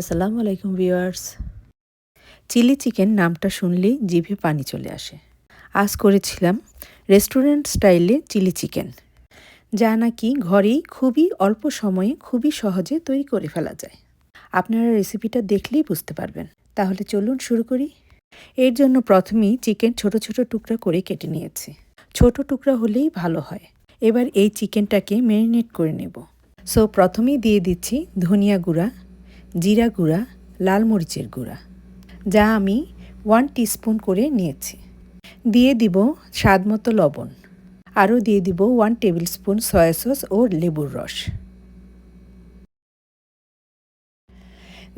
আসসালামু আলাইকুম viewers. Chilli chicken নামটা শুনলেই জিভে পানি চলে আসে। আজ করেছিলাম রেস্টুরেন্ট স্টাইলে চিলি চিকেন, যা নাকি ঘরেই খুবই অল্প সময়ে খুবই সহজে তৈরি করে ফেলা যায়। আপনারা রেসিপিটা দেখলেই বুঝতে পারবেন। তাহলে চলুন শুরু করি। এর জন্য প্রথমেই চিকেন ছোট ছোট টুকরা করে কেটে নিয়েছি। ছোট টুকরা হলেই ভালো হয়। এবার এই চিকেনটাকে ম্যারিনেট করে নেব। প্রথমেই দিয়ে দিচ্ছি ধনিয়া গুঁড়া, জিরা গুঁড়া, লাল মরিচের গুঁড়া, যা আমি 1 টিস্পুন করে নিয়েছি। দিয়ে দিব স্বাদমতো লবণ। আরও দিয়ে দিব 1 টেবিল স্পুন সয়া সস ও লেবুর রস।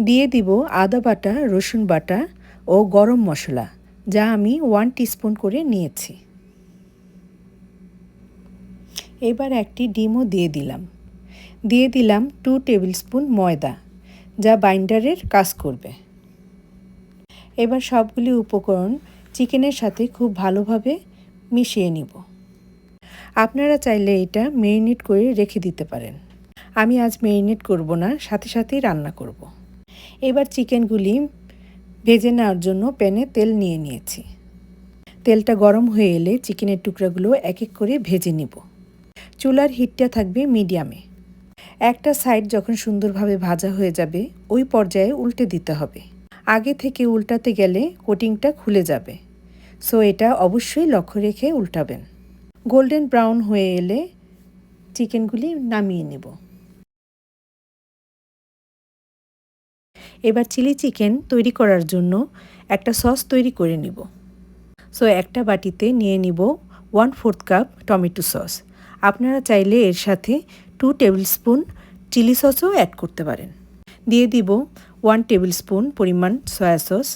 দিয়ে দিব আদা বাটা, রসুন বাটা ও গরম মশলা, যা আমি 1 টিস্পুন করে নিয়েছি। এবার একটি ডিমও দিয়ে দিলাম। দিয়ে দিলাম 2 টেবিল স্পুন ময়দা, যা বাইন্ডারের কাজ করবে। এবার সবগুলি উপকরণ চিকেনের সাথে খুব ভালোভাবে মিশিয়ে নিব। আপনারা চাইলে এটা ম্যারিনেট করে রেখে দিতে পারেন। আমি আজ ম্যারিনেট করব না, সাথে সাথেই রান্না করব। এবার চিকেনগুলি ভেজে নেওয়ার জন্য প্যানে তেল নিয়ে নিয়েছি। তেলটা গরম হয়ে এলে চিকেনের টুকরাগুলো এক এক করে ভেজে নিব। চুলার হিটটা থাকবে মিডিয়ামে। একটা সাইড যখন সুন্দরভাবে ভাজা হয়ে যাবে, ওই পর্যায়ে উল্টে দিতে হবে। আগে থেকে উল্টাতে গেলে কোটিংটা খুলে যাবে। এটা অবশ্যই লক্ষ্য রেখে উল্টাবেন। গোল্ডেন ব্রাউন হয়ে এলে চিকেনগুলি নামিয়ে নেব। এবার চিলি চিকেন তৈরি করার জন্য একটা সস তৈরি করে নিব। একটা বাটিতে নিয়ে নিব 1/4 কাপ টমেটো সস। আপনারা চাইলে এর সাথে 2 টেবিল স্পুন চিলি সসও অ্যাড করতে পারেন। দিয়ে দিব 1 টেবিল স্পুন পরিমাণ সয়া সস,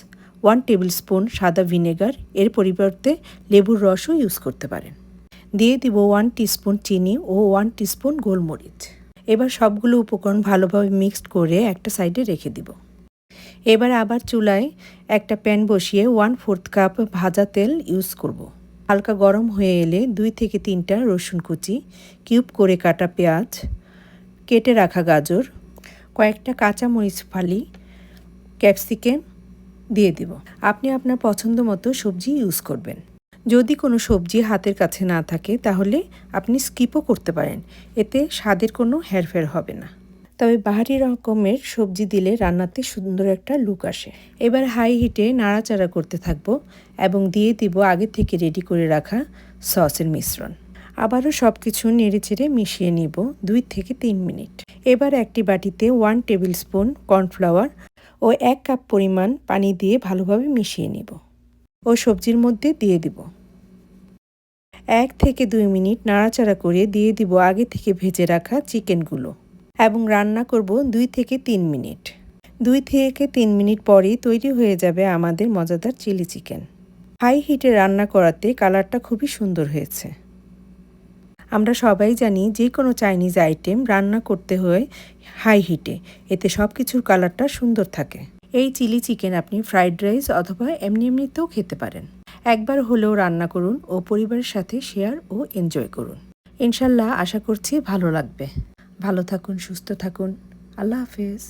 1 টেবিল স্পুন সাদা ভিনেগার, এর পরিবর্তে লেবুর রসও ইউজ করতে পারেন। দিয়ে দিব 1 টিস্পুন চিনি ও 1 টিস্পুন গোলমরিচ। এবার সবগুলো উপকরণ ভালোভাবে মিক্সড করে একটা সাইডে রেখে দিব। এবার আবার চুলায় একটা প্যান বসিয়ে 1/4 কাপ ভাজা তেল ইউজ করব। হালকা গরম হয়ে এলে 2 থেকে 3টা রসুন কুচি, কিউব করে কাটা পেঁয়াজ, কেটে রাখা গাজর, কয়েকটা কাঁচা মরিচ ফালি, ক্যাপসিকাম দিয়ে দিব। আপনি আপনার পছন্দ মতো সবজি ইউজ করবেন। যদি কোনো সবজি হাতের কাছে না থাকে তাহলে আপনি স্কিপও করতে পারেন। এতে স্বাদের কোনো হেরফের হবে না। তবে বাহারি রকমের সবজি দিলে রান্নাতে সুন্দর একটা লুক আসে। এবার হাই হিটে নাড়াচাড়া করতে থাকবো এবং দিয়ে দিব আগে থেকে রেডি করে রাখা সসের মিশ্রণ। আবারও সব কিছু নেড়েচেড়ে মিশিয়ে নিব 2 থেকে 3 মিনিট। এবার একটি বাটিতে 1 টেবিল স্পুন কর্নফ্লাওয়ার ও 1 কাপ পরিমাণ পানি দিয়ে ভালোভাবে মিশিয়ে নিব ও সবজির মধ্যে দিয়ে দিব। 1 থেকে 2 মিনিট নাড়াচাড়া করে দিয়ে দিব আগে থেকে ভেজে রাখা চিকেনগুলো এবং রান্না করব 2 থেকে 3 মিনিট। 2 থেকে 3 মিনিট পরেই তৈরি হয়ে যাবে আমাদের মজাদার চিলি চিকেন। হাই হিটে রান্না করাতে কালারটা খুবই সুন্দর হয়েছে। আমরা সবাই জানি যে কোনো চাইনিজ আইটেম রান্না করতে হয় হাই হিটে, এতে সব কিছুর কালারটা সুন্দর থাকে। এই চিলি চিকেন আপনি ফ্রাইড রাইস অথবা এমনিতেও খেতে পারেন। একবার হলেও রান্না করুন ও পরিবারের সাথে শেয়ার ও এনজয় করুন। ইনশাল্লাহ আশা করছি ভালো লাগবে। ভালো থাকুন, সুস্থ থাকুন। আল্লাহ হাফেজ।